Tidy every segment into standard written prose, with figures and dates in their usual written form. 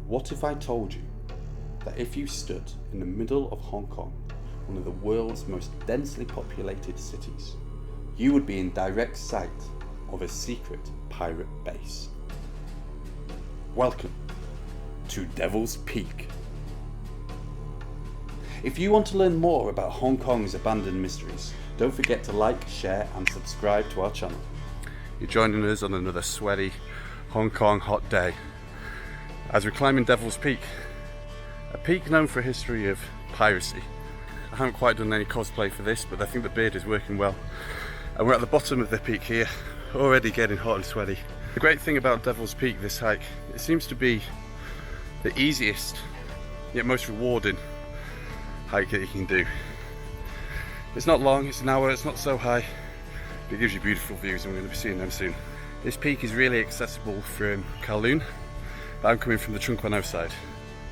What if I told you that if you stood in the middle of Hong Kong, one of the world's most densely populated cities, you would be in direct sight of a secret pirate base? Welcome to Devil's Peak. If you want to learn more about Hong Kong's abandoned mysteries, don't forget to like, share and subscribe to our channel. You're joining us on another sweaty Hong Kong hot day as we're climbing Devil's Peak, a peak known for a history of piracy. I haven't quite done any cosplay for this, but I think the beard is working well. And we're at the bottom of the peak here, already getting hot and sweaty. The great thing about Devil's Peak, this hike, it seems to be the easiest yet most rewarding hike that you can do. It's not long, it's an hour, it's not so high, but it gives you beautiful views and we're going to be seeing them soon. This peak is really accessible from Kowloon, but I'm coming from the Tseung Kwan O side.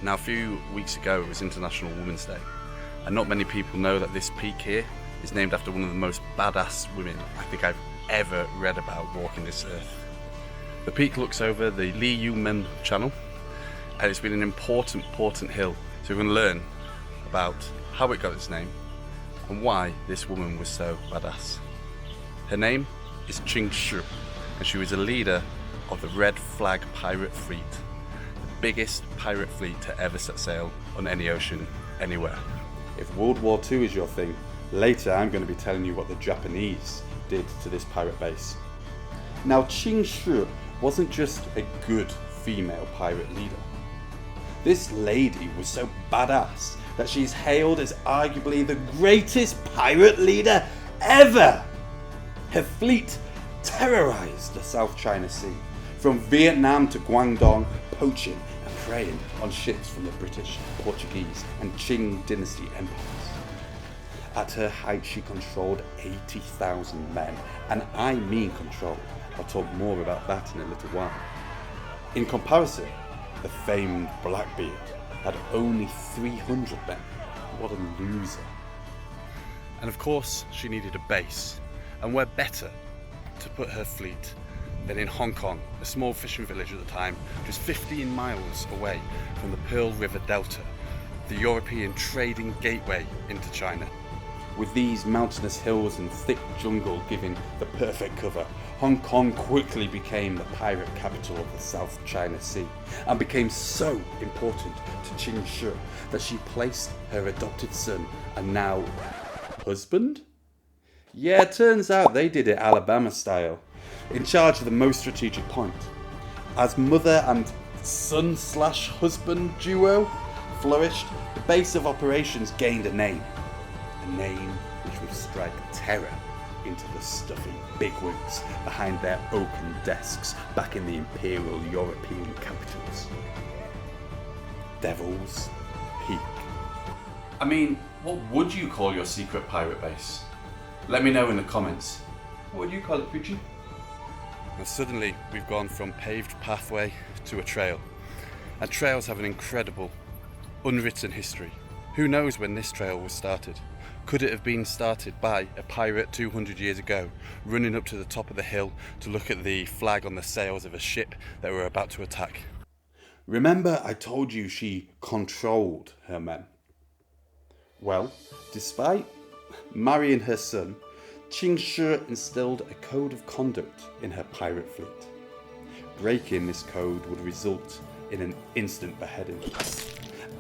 Now a few weeks ago it was International Women's Day, and not many people know that this peak here is named after one of the most badass women I think I've ever read about walking this earth. The peak looks over the Lei Yue Mun channel, and it's been an important hill, so we're going to learn about how it got its name and why this woman was so badass. Her name is Ching Shih, and she was a leader of the Red Flag Pirate Fleet, the biggest pirate fleet to ever set sail on any ocean, anywhere. If World War II is your thing, later I'm going to be telling you what the Japanese did to this pirate base. Now Ching Shih wasn't just a good female pirate leader. This lady was so badass that she's hailed as arguably the greatest pirate leader ever. Her fleet terrorized the South China Sea, from Vietnam to Guangdong, poaching and preying on ships from the British, Portuguese and Qing Dynasty empires. At her height she controlled 80,000 men, and I mean control. I'll talk more about that in a little while. In comparison, the famed Blackbeard had only 300 men. What a loser. And of course she needed a base, and where better to put her fleet than in Hong Kong, a small fishing village at the time, just 15 miles away from the Pearl River Delta, the European trading gateway into China. With these mountainous hills and thick jungle giving the perfect cover, Hong Kong quickly became the pirate capital of the South China Sea, and became so important to Ching Shih that she placed her adopted son and now husband? Yeah, it turns out they did it Alabama style, in charge of the most strategic point. As mother and son/husband duo flourished, the base of operations gained a name which would strike terror into the stuffy bigwigs behind their oaken desks back in the imperial European capitals. Devil's Peak. I mean, what would you call your secret pirate base? Let me know in the comments. What would you call it, Pucci? And suddenly we've gone from paved pathway to a trail. And trails have an incredible, unwritten history. Who knows when this trail was started? Could it have been started by a pirate 200 years ago, running up to the top of the hill to look at the flag on the sails of a ship that were about to attack? Remember I told you she controlled her men? Well, despite marrying her son, Ching Shih instilled a code of conduct in her pirate fleet. Breaking this code would result in an instant beheading.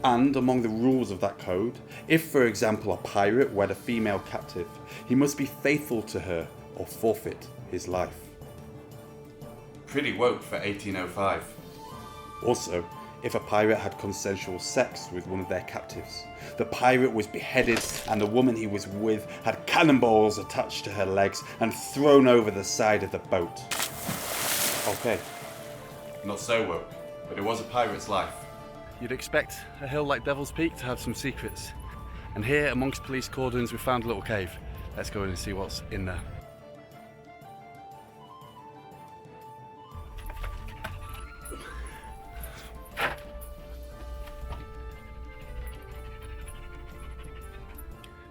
And among the rules of that code, if for example a pirate wed a female captive, he must be faithful to her or forfeit his life. Pretty woke for 1805. Also, if a pirate had consensual sex with one of their captives, the pirate was beheaded and the woman he was with had cannonballs attached to her legs and thrown over the side of the boat. Okay, not so woke, but it was a pirate's life. You'd expect a hill like Devil's Peak to have some secrets. And here, amongst police cordons, we found a little cave. Let's go in and see what's in there.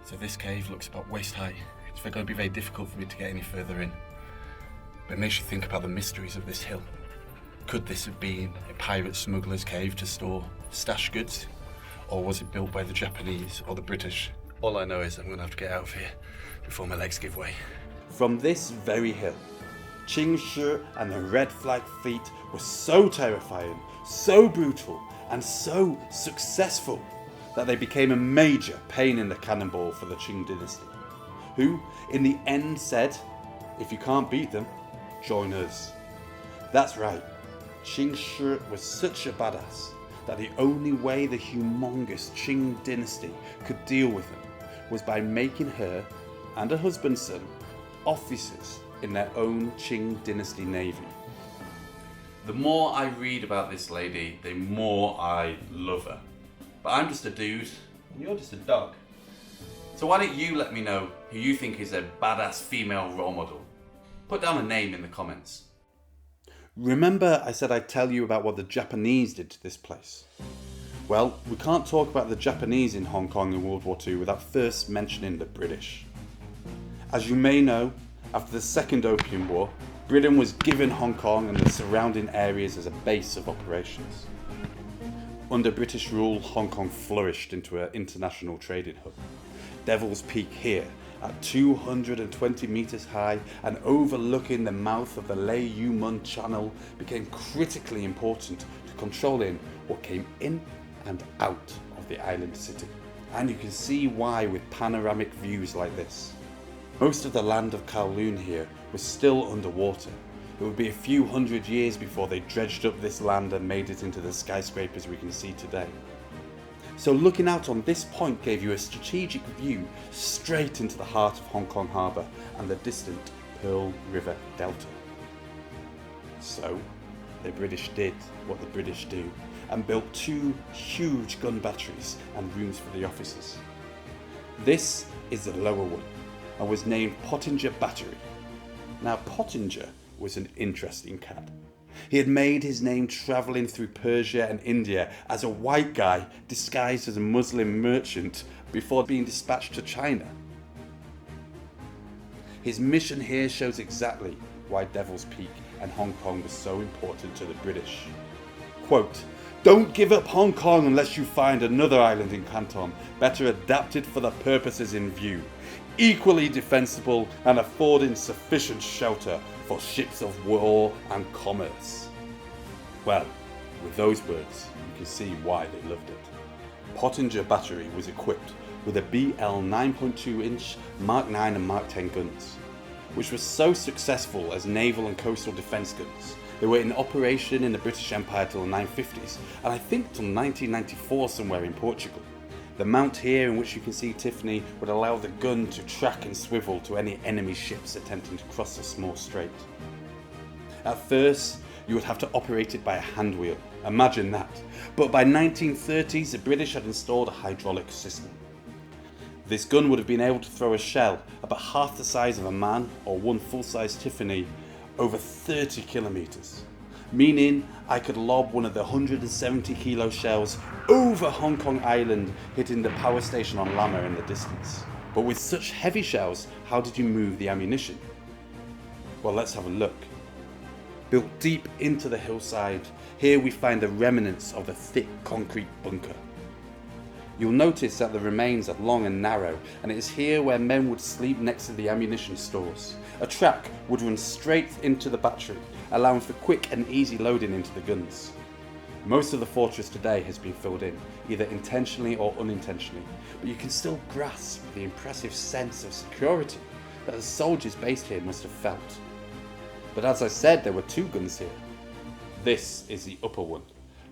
So this cave looks about waist high. It's going to be very difficult for me to get any further in. But it makes you think about the mysteries of this hill. Could this have been a pirate smuggler's cave to store stashed goods? Or was it built by the Japanese or the British? All I know is I'm going to have to get out of here before my legs give way. From this very hill, Ching Shih and the Red Flag fleet were so terrifying, so brutal, and so successful that they became a major pain in the cannonball for the Qing dynasty, who in the end said, if you can't beat them, join us. That's right, Ching Shih was such a badass that the only way the humongous Qing dynasty could deal with them was by making her and her husband's son officers in their own Qing dynasty navy. The more I read about this lady, the more I love her. But I'm just a dude, and you're just a dog. So why don't you let me know who you think is a badass female role model? Put down a name in the comments. Remember I said I'd tell you about what the Japanese did to this place? Well, we can't talk about the Japanese in Hong Kong in World War II without first mentioning the British. As you may know, after the Second Opium War, Britain was given Hong Kong and the surrounding areas as a base of operations. Under British rule, Hong Kong flourished into an international trading hub. Devil's Peak here, at 220 metres high and overlooking the mouth of the Lei Yue Mun channel, became critically important to controlling what came in and out of the island city. And you can see why with panoramic views like this. Most of the land of Kowloon here was still underwater. It would be a few hundred years before they dredged up this land and made it into the skyscrapers we can see today. So looking out on this point gave you a strategic view straight into the heart of Hong Kong Harbour and the distant Pearl River Delta. So the British did what the British do and built 2 huge gun batteries and rooms for the officers. This is the lower one and was named Pottinger Battery. Now Pottinger was an interesting cat. He had made his name travelling through Persia and India as a white guy disguised as a Muslim merchant before being dispatched to China. His mission here shows exactly why Devil's Peak and Hong Kong was so important to the British. Quote, "Don't give up Hong Kong unless you find another island in Canton better adapted for the purposes in view, equally defensible and affording sufficient shelter for ships of war and commerce." Well, with those words, you can see why they loved it. Pottinger Battery was equipped with a BL 9.2 inch Mark 9 and Mark 10 guns, which was so successful as naval and coastal defence guns. They were in operation in the British Empire till the 950s, and I think till 1994 somewhere in Portugal. The mount here, in which you can see Tiffany, would allow the gun to track and swivel to any enemy ships attempting to cross a small strait. At first, you would have to operate it by a hand wheel, imagine that, but by 1930s the British had installed a hydraulic system. This gun would have been able to throw a shell about half the size of a man or one full-size Tiffany over 30 kilometres, meaning I could lob one of the 170 kilo shells over Hong Kong Island, hitting the power station on Lama in the distance. But with such heavy shells, how did you move the ammunition? Well, let's have a look. Built deep into the hillside, here we find the remnants of a thick concrete bunker. You'll notice that the remains are long and narrow, and it is here where men would sleep next to the ammunition stores. A track would run straight into the battery, allowing for quick and easy loading into the guns. Most of the fortress today has been filled in, either intentionally or unintentionally, but you can still grasp the impressive sense of security that the soldiers based here must have felt. But as I said, there were 2 guns here. This is the upper one.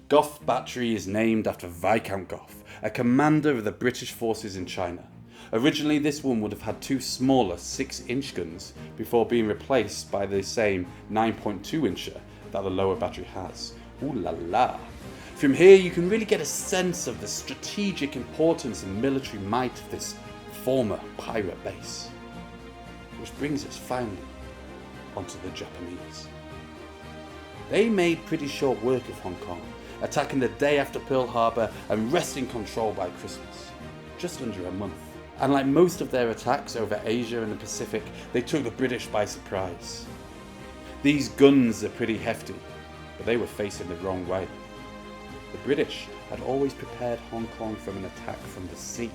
Gough Battery is named after Viscount Gough, a commander of the British forces in China. Originally this one would have had 2 smaller 6-inch guns before being replaced by the same 9.2 incher that the lower battery has. Ooh la la. From here you can really get a sense of the strategic importance and military might of this former pirate base. Which brings us finally onto the Japanese. They made pretty short work of Hong Kong, attacking the day after Pearl Harbor and wresting control by Christmas. Just under a month. And like most of their attacks over Asia and the Pacific, they took the British by surprise. These guns are pretty hefty, but they were facing the wrong way. The British had always prepared Hong Kong from an attack from the sea.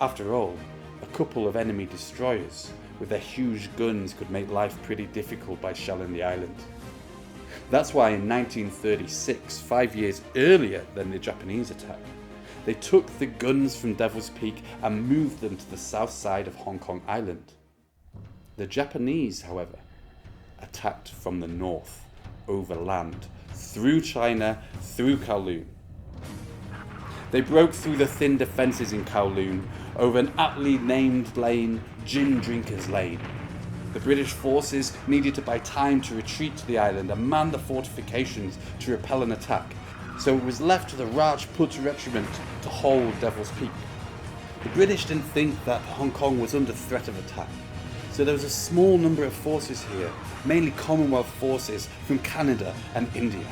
After all, a couple of enemy destroyers with their huge guns could make life pretty difficult by shelling the island. That's why in 1936, 5 years earlier than the Japanese attack, they took the guns from Devil's Peak and moved them to the south side of Hong Kong Island. The Japanese, however, attacked from the north, over land, through China, through Kowloon. They broke through the thin defences in Kowloon, over an aptly named lane, Gin Drinkers Lane. The British forces needed to buy time to retreat to the island and man the fortifications to repel an attack, so it was left to the Rajput Regiment to hold Devil's Peak. The British didn't think that Hong Kong was under threat of attack, so there was a small number of forces here, mainly Commonwealth forces from Canada and India.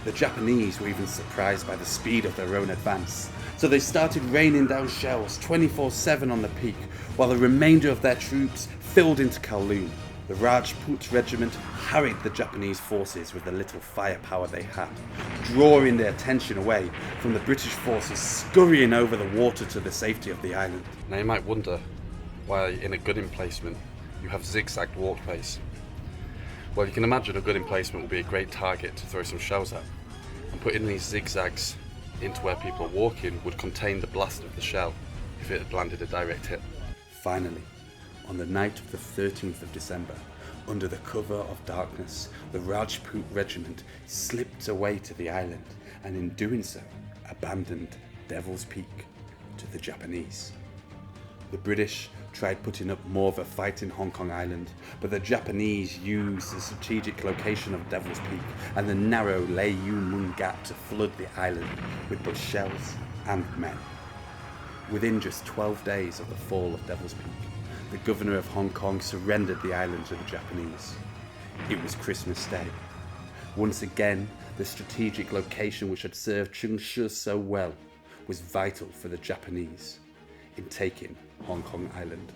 The Japanese were even surprised by the speed of their own advance, so they started raining down shells 24/7 on the peak, while the remainder of their troops filled into Kowloon. The Rajput Regiment harried the Japanese forces with the little firepower they had, drawing their attention away from the British forces scurrying over the water to the safety of the island. Now you might wonder why in a good emplacement you have zigzagged walkways. Well, you can imagine a good emplacement would be a great target to throw some shells at, and putting these zigzags into where people are walking would contain the blast of the shell if it had landed a direct hit. Finally, on the night of the 13th of December, under the cover of darkness, the Rajput Regiment slipped away to the island, and in doing so, abandoned Devil's Peak to the Japanese. The British tried putting up more of a fight in Hong Kong Island, but the Japanese used the strategic location of Devil's Peak and the narrow Lei Yue Mun gap to flood the island with both shells and men. Within just 12 days of the fall of Devil's Peak, the governor of Hong Kong surrendered the island to the Japanese. It was Christmas Day. Once again, the strategic location which had served Ching Shih so well was vital for the Japanese in taking Hong Kong Island.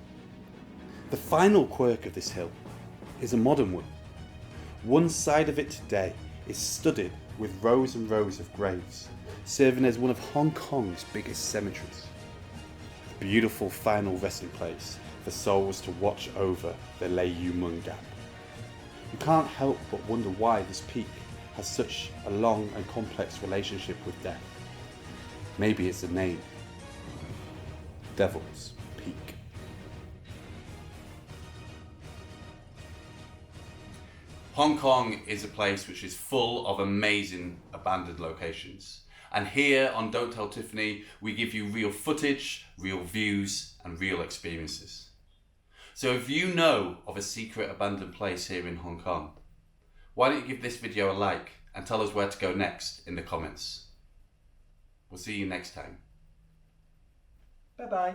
The final quirk of this hill is a modern one. One side of it today is studded with rows and rows of graves, serving as one of Hong Kong's biggest cemeteries. A beautiful final resting place for souls to watch over the Lei Yue Mun gap. You can't help but wonder why this peak has such a long and complex relationship with death. Maybe it's a name. Devil's Peak. Hong Kong is a place which is full of amazing abandoned locations. And here on Don't Tell Tiffany, we give you real footage, real views, and real experiences. So if you know of a secret abandoned place here in Hong Kong, why don't you give this video a like and tell us where to go next in the comments. We'll see you next time. Bye bye.